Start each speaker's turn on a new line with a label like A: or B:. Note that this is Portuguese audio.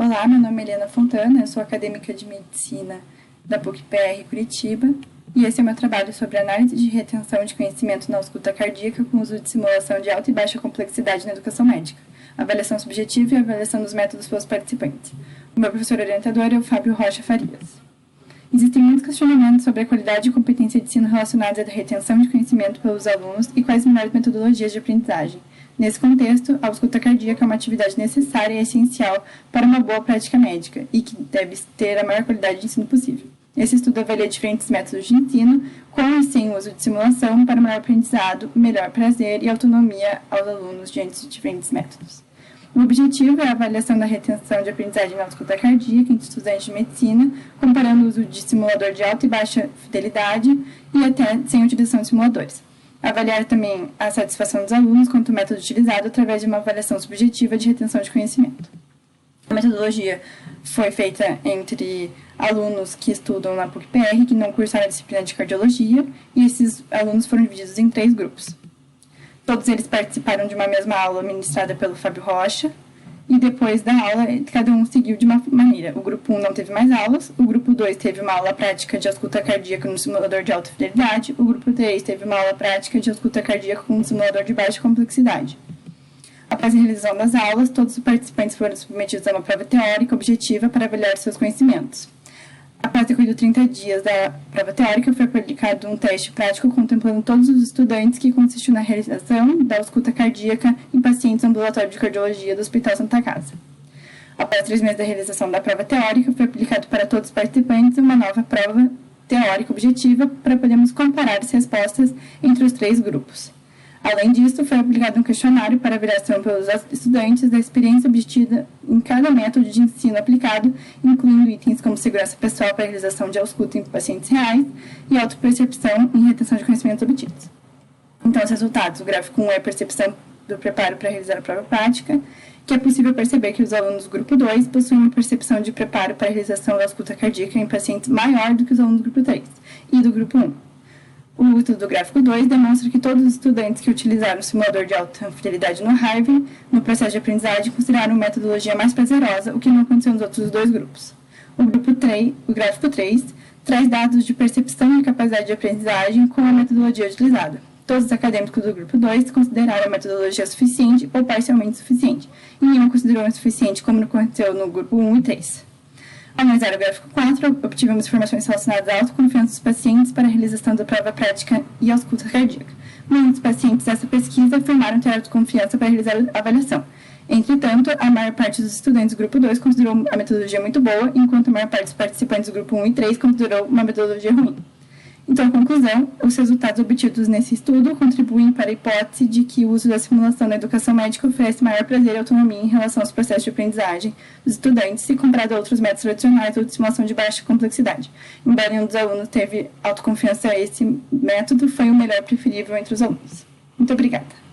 A: Olá, meu nome é Helena Fontana, eu sou acadêmica de medicina da PUC-PR Curitiba e esse é o meu trabalho sobre análise de retenção de conhecimento na ausculta cardíaca com uso de simulação de alta e baixa complexidade na educação médica, avaliação subjetiva e avaliação dos métodos pelos participantes. O meu professor orientador é o Fábio Rocha Farias. Existem muitos questionamentos sobre a qualidade e competência de ensino relacionados à retenção de conhecimento pelos alunos e quais melhores metodologias de aprendizagem. Nesse contexto, a ausculta cardíaca é uma atividade necessária e essencial para uma boa prática médica e que deve ter a maior qualidade de ensino possível. Esse estudo avalia diferentes métodos de ensino, com e sem o uso de simulação, para maior aprendizado, melhor prazer e autonomia aos alunos diante de diferentes métodos. O objetivo é a avaliação da retenção de aprendizagem na ausculta cardíaca entre estudantes de medicina, comparando o uso de simulador de alta e baixa fidelidade e até sem utilização de simuladores. Avaliar também a satisfação dos alunos quanto ao método utilizado através de uma avaliação subjetiva de retenção de conhecimento. A metodologia foi feita entre alunos que estudam na PUC-PR, que não cursaram a disciplina de cardiologia, e esses alunos foram divididos em 3 grupos. Todos eles participaram de uma mesma aula ministrada pelo Fábio Rocha, e depois da aula, cada um seguiu de uma maneira. O grupo 1 não teve mais aulas, o grupo 2 teve uma aula prática de ausculta cardíaca no simulador de alta fidelidade, o grupo 3 teve uma aula prática de ausculta cardíaca com um simulador de baixa complexidade. Após a realização das aulas, todos os participantes foram submetidos a uma prova teórica objetiva para avaliar seus conhecimentos. Após decorrido 30 dias da prova teórica, foi aplicado um teste prático contemplando todos os estudantes, que consistiu na realização da ausculta cardíaca em pacientes no ambulatório de cardiologia do Hospital Santa Casa. Após 3 meses da realização da prova teórica, foi aplicado para todos os participantes uma nova prova teórica objetiva para podermos comparar as respostas entre os 3 grupos. Além disso, foi aplicado um questionário para avaliação pelos estudantes da experiência obtida em cada método de ensino aplicado, incluindo itens como segurança pessoal para a realização de ausculta em pacientes reais e autopercepção em retenção de conhecimentos obtidos. Então, os resultados. O gráfico 1 é a percepção do preparo para realizar a prova prática, que é possível perceber que os alunos do grupo 2 possuem uma percepção de preparo para a realização da ausculta cardíaca em pacientes maior do que os alunos do grupo 3 e do grupo 1. O estudo do gráfico 2 demonstra que todos os estudantes que utilizaram o simulador de alta fidelidade no Harvard, no processo de aprendizagem, consideraram a metodologia mais prazerosa, o que não aconteceu nos outros 2 grupos. O gráfico 3 traz dados de percepção e capacidade de aprendizagem com a metodologia utilizada. Todos os acadêmicos do grupo 2 consideraram a metodologia suficiente ou parcialmente suficiente, e nenhum considerou insuficiente, como aconteceu no grupo 1 e 3. Ao analisar o gráfico 4, obtivemos informações relacionadas à autoconfiança dos pacientes para a realização da prova prática e ausculta cardíaca. Muitos pacientes dessa pesquisa afirmaram ter autoconfiança para realizar a avaliação. Entretanto, a maior parte dos estudantes do grupo 2 considerou a metodologia muito boa, enquanto a maior parte dos participantes do grupo 1 e 3 considerou uma metodologia ruim. Então, conclusão, os resultados obtidos nesse estudo contribuem para a hipótese de que o uso da simulação na educação médica oferece maior prazer e autonomia em relação aos processos de aprendizagem dos estudantes, se comparado a outros métodos tradicionais ou de simulação de baixa complexidade. Embora nenhum dos alunos teve autoconfiança, esse método foi o melhor preferível entre os alunos. Muito obrigada.